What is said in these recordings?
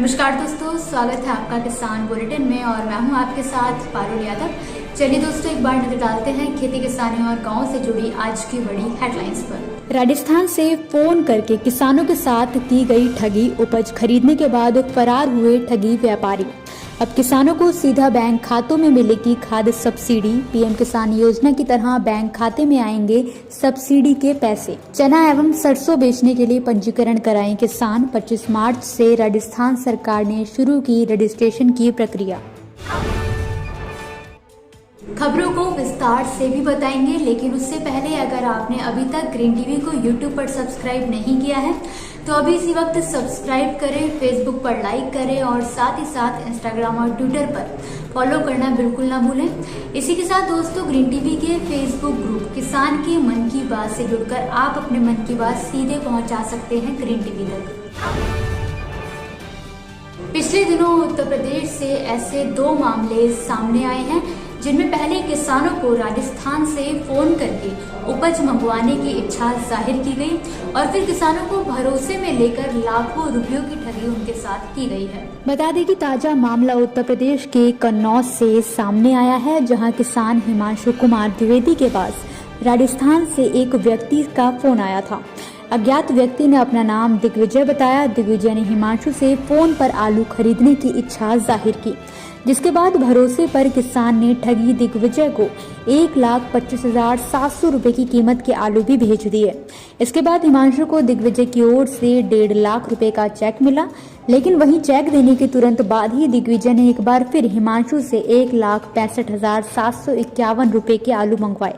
नमस्कार दोस्तों, स्वागत है आपका किसान बुलेटिन में और मैं हूं आपके साथ पारुल यादव। चलिए दोस्तों, एक बार नजर डालते हैं खेती किसानी और गांव से जुड़ी आज की बड़ी हेडलाइंस पर। राजस्थान से फोन करके किसानों के साथ की गई ठगी, उपज खरीदने के बाद फरार हुए ठगी व्यापारी। अब किसानों को सीधा बैंक खातों में मिलेगी खाद सब्सिडी। पीएम किसान योजना की तरह बैंक खाते में आएंगे सब्सिडी के पैसे। चना एवं सरसों बेचने के लिए पंजीकरण कराएं किसान। 25 मार्च से राजस्थान सरकार ने शुरू की रजिस्ट्रेशन की प्रक्रिया। खबरों को विस्तार से भी बताएंगे, लेकिन उससे पहले अगर आपने अभी तक ग्रीन टीवी को यूट्यूब पर सब्सक्राइब नहीं किया है तो अभी इसी वक्त सब्सक्राइब करें, फेसबुक पर लाइक करें और साथ ही साथ इंस्टाग्राम और ट्विटर पर फॉलो करना बिल्कुल ना भूलें। इसी के साथ दोस्तों, ग्रीन टीवी के फेसबुक ग्रुप किसान के मन की बात से जुड़कर आप अपने मन की बात सीधे पहुंचा सकते हैं ग्रीन टीवी तक। पिछले दिनों उत्तर प्रदेश से ऐसे 2 मामले सामने आए हैं जिनमें पहले किसानों को राजस्थान से फोन करके उपज मंगवाने की इच्छा जाहिर की गई और फिर किसानों को भरोसे में लेकर लाखों रुपयों की ठगी उनके साथ की गई है। बता दें कि ताजा मामला उत्तर प्रदेश के कन्नौज से सामने आया है, जहां किसान हिमांशु कुमार द्विवेदी के पास राजस्थान से एक व्यक्ति का फोन आया था। अज्ञात व्यक्ति ने अपना नाम दिग्विजय बताया। दिग्विजय ने हिमांशु से फोन पर आलू खरीदने की इच्छा जाहिर की, जिसके बाद भरोसे पर किसान ने ठगी दिग्विजय को 1,25,700 रुपए की कीमत के आलू भी भेज दिए। इसके बाद हिमांशु को दिग्विजय की ओर से 1.5 लाख रुपए का चेक मिला, लेकिन वहीं चेक देने के तुरंत बाद ही दिग्विजय ने एक बार फिर हिमांशु से 1,65,751 रुपए के आलू मंगवाए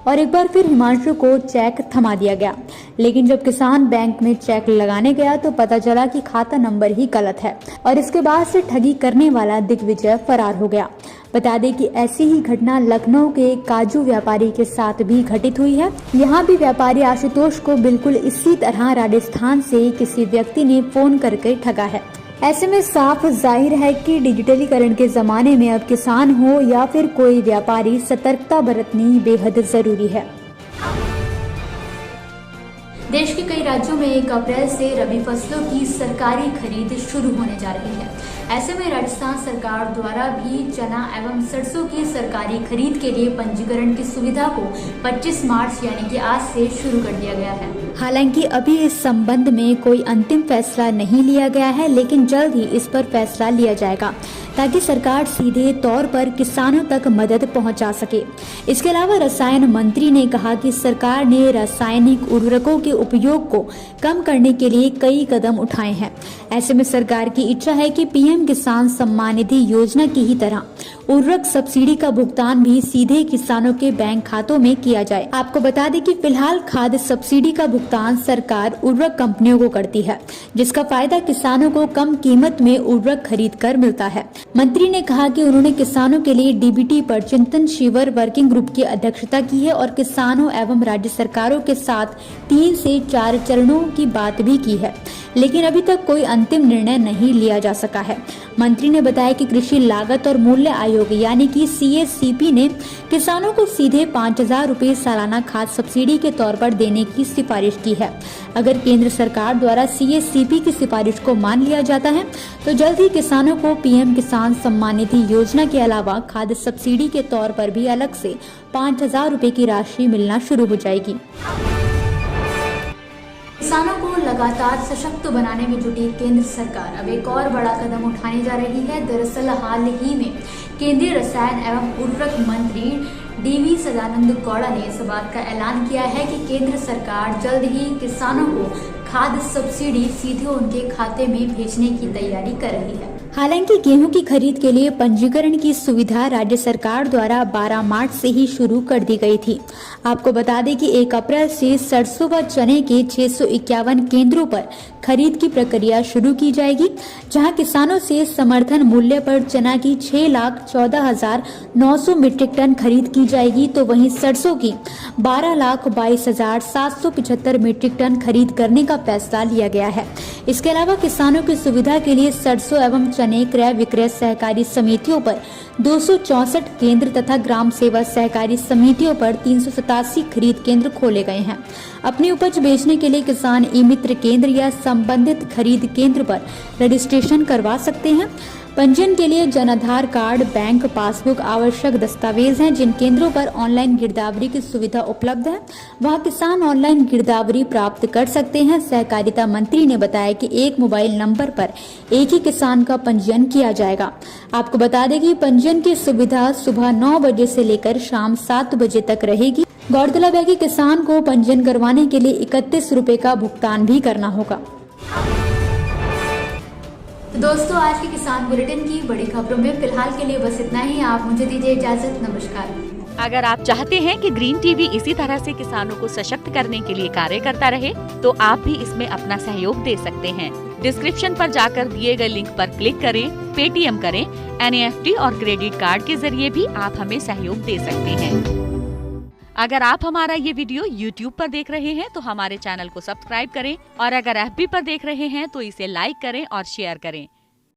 और एक बार फिर हिमांशु को चेक थमा दिया गया। लेकिन जब किसान बैंक में चेक लगाने गया तो पता चला कि खाता नंबर ही गलत है और इसके बाद से ठगी करने वाला दिग्विजय फरार हो गया। बता दें कि ऐसी ही घटना लखनऊ के काजू व्यापारी के साथ भी घटित हुई है। यहाँ भी व्यापारी आशुतोष को बिल्कुल इसी तरह राजस्थान से किसी व्यक्ति ने फोन करके ठगा है। ऐसे में साफ जाहिर है कि डिजिटलीकरण के जमाने में अब किसान हो या फिर कोई व्यापारी, सतर्कता बरतनी बेहद जरूरी है। देश के कई राज्यों में 1 अप्रैल से रबी फसलों की सरकारी खरीद शुरू होने जा रही है। ऐसे में राजस्थान सरकार द्वारा भी चना एवं सरसों की सरकारी खरीद के लिए पंजीकरण की सुविधा को 25 मार्च यानी कि आज से शुरू कर दिया गया है। हालांकि अभी इस संबंध में कोई अंतिम फैसला नहीं लिया गया है, लेकिन जल्द ही इस पर फैसला लिया जाएगा ताकि सरकार सीधे तौर पर किसानों तक मदद पहुंचा सके। इसके अलावा रसायन मंत्री ने कहा कि सरकार ने रासायनिक उर्वरकों के उपयोग को कम करने के लिए कई कदम उठाए हैं। ऐसे में सरकार की इच्छा है कि पीएम किसान सम्मान निधि योजना की ही तरह उर्वरक सब्सिडी का भुगतान भी सीधे किसानों के बैंक खातों में किया जाए। आपको बता दें कि फिलहाल खाद सब्सिडी का भुगतान सरकार उर्वरक कंपनियों को करती है, जिसका फायदा किसानों को कम कीमत में उर्वरक खरीद कर मिलता है। मंत्री ने कहा कि उन्होंने किसानों के लिए डीबीटी पर चिंतन शिविर वर्किंग ग्रुप की अध्यक्षता की है और किसानों एवं राज्य सरकारों के साथ 3 से 4 चरणों की बात भी की है, लेकिन अभी तक कोई अंतिम निर्णय नहीं लिया जा सका है। मंत्री ने बताया कि कृषि लागत और मूल्य आयोग यानी कि CSCP ने किसानों को सीधे 5,000 रुपए सालाना खाद सब्सिडी के तौर पर देने की सिफारिश की है। अगर केंद्र सरकार द्वारा CSCP की सिफारिश को मान लिया जाता है तो जल्द ही किसानों को पीएम किसान सम्मान निधि योजना के अलावा खाद सब्सिडी के तौर पर भी अलग से 5,000 रुपए की राशि मिलना शुरू हो जाएगी। किसानों को लगातार सशक्त बनाने में जुटी केंद्र सरकार अब एक और बड़ा कदम उठाने जा रही है। दरअसल हाल ही में केंद्रीय रसायन एवं उर्वरक मंत्री DV सदानंद गौड़ा ने इस बात का ऐलान किया है कि केंद्र सरकार जल्द ही किसानों को खाद सब्सिडी सीधे उनके खाते में भेजने की तैयारी कर रही है। हालांकि गेहूं की खरीद के लिए पंजीकरण की सुविधा राज्य सरकार द्वारा 12 मार्च से ही शुरू कर दी गई थी। आपको बता दें कि 1 अप्रैल से सरसों व चने के 651 केंद्रों पर खरीद की प्रक्रिया शुरू की जाएगी, जहां किसानों से समर्थन मूल्य पर चना की 6,14,900 मीट्रिक टन खरीद की जाएगी, तो वहीं सरसों की 12,22,775 मीट्रिक टन खरीद करने का फैसला लिया गया है। इसके अलावा किसानों की सुविधा के लिए सरसों एवं बने क्रय विक्रय सहकारी समितियों पर 264 केंद्र तथा ग्राम सेवा सहकारी समितियों पर 387 खरीद केंद्र खोले गए हैं। अपनी उपज बेचने के लिए किसान ई मित्र केंद्र या संबंधित खरीद केंद्र पर रजिस्ट्रेशन करवा सकते हैं। पंजीयन के लिए Jan Aadhaar card, bank passbook आवश्यक दस्तावेज हैं। जिन केंद्रों पर ऑनलाइन गिरदावरी की सुविधा उपलब्ध है वहां किसान ऑनलाइन गिरदावरी प्राप्त कर सकते हैं। सहकारिता मंत्री ने बताया कि एक मोबाइल नंबर पर एक ही किसान का पंजीयन किया जाएगा। आपको बता दें कि पंजीयन की सुविधा सुबह 9 बजे से लेकर शाम 7 बजे तक रहेगी। गौरतलब है कि किसान को पंजीयन करवाने के लिए 31 रुपए का भुगतान भी करना होगा। तो दोस्तों, आज के किसान बुलेटिन की बड़ी खबरों में फिलहाल के लिए बस इतना ही। आप मुझे दीजिए इजाजत। नमस्कार। अगर आप चाहते हैं कि ग्रीन टीवी इसी तरह से किसानों को सशक्त करने के लिए कार्य करता रहे, तो आप भी इसमें अपना सहयोग दे सकते हैं। डिस्क्रिप्शन पर जाकर दिए गए लिंक पर क्लिक करें, पेटीएम करें, NEFT और क्रेडिट कार्ड के जरिए भी आप हमें सहयोग दे सकते हैं। अगर आप हमारा ये वीडियो YouTube पर देख रहे हैं तो हमारे चैनल को सब्सक्राइब करें और अगर FB पर देख रहे हैं तो इसे लाइक करें और शेयर करें।